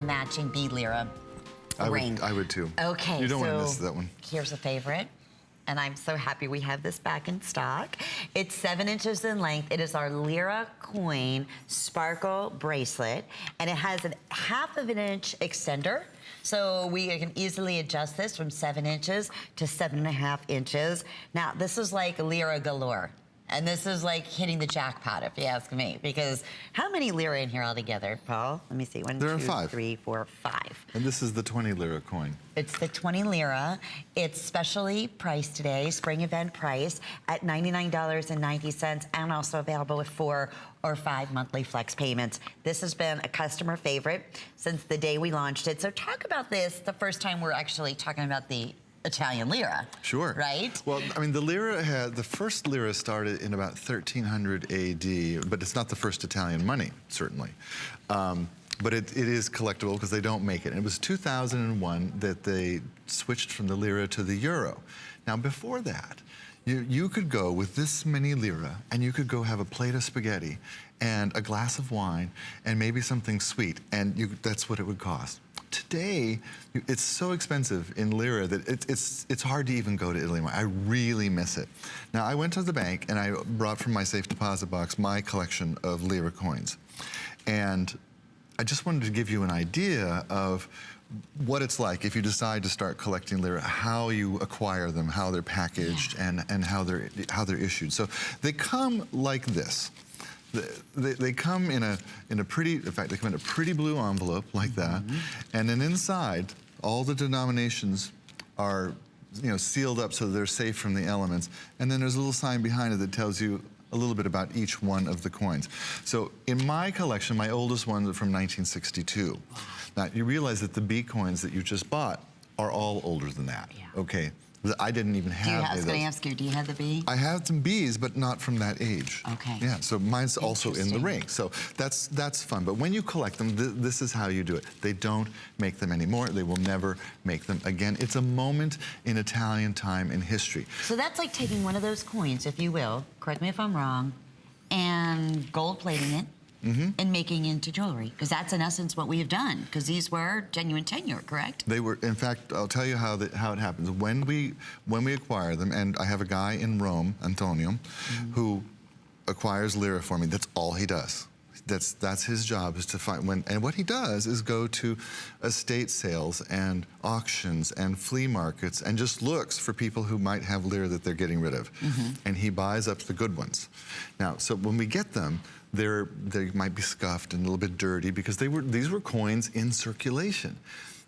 matching bead lira ring. I would too. Okay, you don't want to miss that one. Here's a favorite. And I'm so happy we have this back in stock. It's 7 inches in length. It is our Lira coin sparkle bracelet, and it has a 1/2 inch extender. So we can easily adjust this from 7 inches to 7.5 inches. Now, this is like Lira galore. And this is like hitting the jackpot, if you ask me, because how many lira in here altogether, Paul? Let me see, there are 5. 3, 4, 5. And this is the 20 lira coin. It's the 20 lira. It's specially priced today, spring event price, at $99.90, and also available with 4 or 5 monthly flex payments. This has been a customer favorite since the day we launched it. So talk about this, the first time we're actually talking about the Italian lira. Sure. Right? Well, I mean, the first lira started in about 1300 AD, but it's not the first Italian money, certainly. But it is collectible because they don't make it. And it was 2001 that they switched from the lira to the euro. Now, before that, you could go with this many lira and you could go have a plate of spaghetti and a glass of wine and maybe something sweet, and that's what it would cost. Today, it's so expensive in lira that it's hard to even go to Italy anymore. I really miss it. Now, I went to the bank and I brought from my safe deposit box my collection of lira coins. And I just wanted to give you an idea of what it's like if you decide to start collecting lira, how you acquire them, how they're packaged, and how they're issued. So they come like this. They come in a pretty, in fact, they come in a pretty blue envelope like that, and then inside, all the denominations are, sealed up so they're safe from the elements. And then there's a little sign behind it that tells you a little bit about each one of the coins. So in my collection, my oldest ones are from 1962. Now, you realize that the B coins that you just bought are all older than that. Yeah. Okay. I didn't even have I was going to ask you, do you have the B? I have some Bs, but not from that age. Okay. Yeah, so mine's also in the ring. So that's fun. But when you collect them, this is how you do it. They don't make them anymore. They will never make them again. It's a moment in Italian time and history. So that's like taking one of those coins, if you will, correct me if I'm wrong, and gold plating it. And making into jewelry, because that's in essence what we have done, because these were genuine tenure, correct? They were. In fact, I'll tell you how it happens. When we acquire them, and I have a guy in Rome, Antonio, who acquires lira for me. That's all he does. That's his job, is to find and what he does is go to estate sales and auctions and flea markets and just looks for people who might have lira that they're getting rid of, and he buys up the good ones. Now, so when we get them, they might be scuffed and a little bit dirty because these were coins in circulation.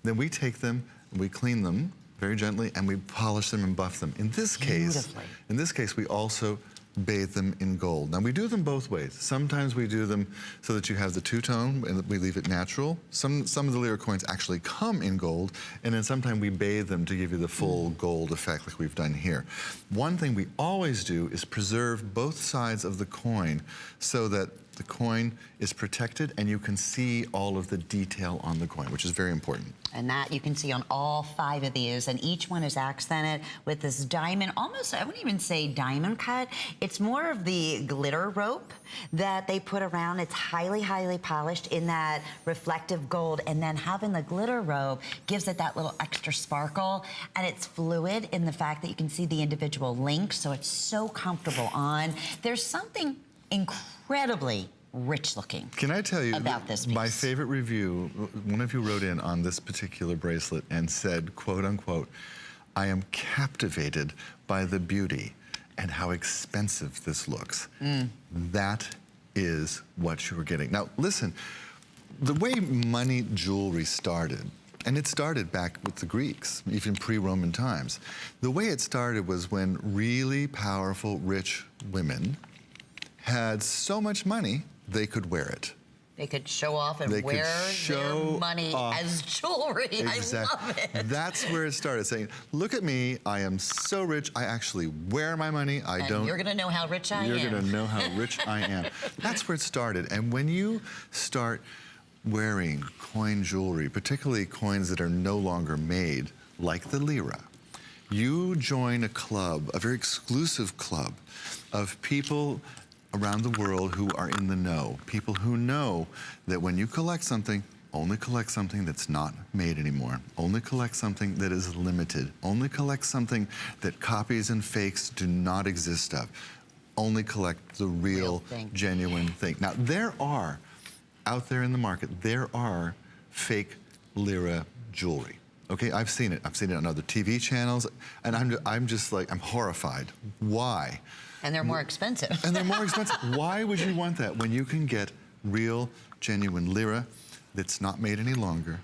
Then we take them and we clean them very gently and we polish them and buff them. In this case, we also bathe them in gold. Now, we do them both ways. Sometimes we do them so that you have the two-tone and we leave it natural. Some of the lira coins actually come in gold, and then sometimes we bathe them to give you the full gold effect like we've done here. One thing we always do is preserve both sides of the coin so that the coin is protected and you can see all of the detail on the coin, which is very important. And that you can see on all 5 of these, and each one is accented with this diamond, almost, I wouldn't even say diamond cut. It's more of the glitter rope that they put around. It's highly, highly polished in that reflective gold, and then having the glitter rope gives it that little extra sparkle, and it's fluid in the fact that you can see the individual links, so it's so comfortable on. There's something incredibly rich looking. Can I tell you about this piece? My favorite review? One of you wrote in on this particular bracelet and said, quote unquote, "I am captivated by the beauty and how expensive this looks." That is what you were getting. Now listen, the way money jewelry started, and it started back with the Greeks, even pre-Roman times. The way it started was when really powerful, rich women had so much money, they could wear it. They could show off and wear their money as jewelry. Exactly. I love it. That's where it started, saying, look at me, I am so rich, I actually wear my money, You're gonna know how rich I am. You're gonna know how rich I am. That's where it started. And when you start wearing coin jewelry, particularly coins that are no longer made, like the lira, you join a club, a very exclusive club of people around the world who are in the know. People who know that when you collect something, only collect something that's not made anymore. Only collect something that is limited. Only collect something that copies and fakes do not exist of. Only collect the real thing. genuine thing. Now, there are, out there in the market, there are fake lira jewelry. Okay, I've seen it. I've seen it on other TV channels, and I'm just like, I'm horrified. Why? And they're more expensive. And they're more expensive. Why would you want that when you can get real, genuine lira that's not made any longer?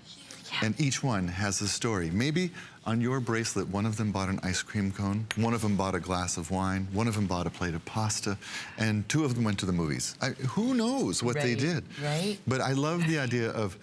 Yeah. And each one has a story. Maybe on your bracelet, one of them bought an ice cream cone, one of them bought a glass of wine, one of them bought a plate of pasta, and two of them went to the movies. Who knows what they did? Right. But I love the idea of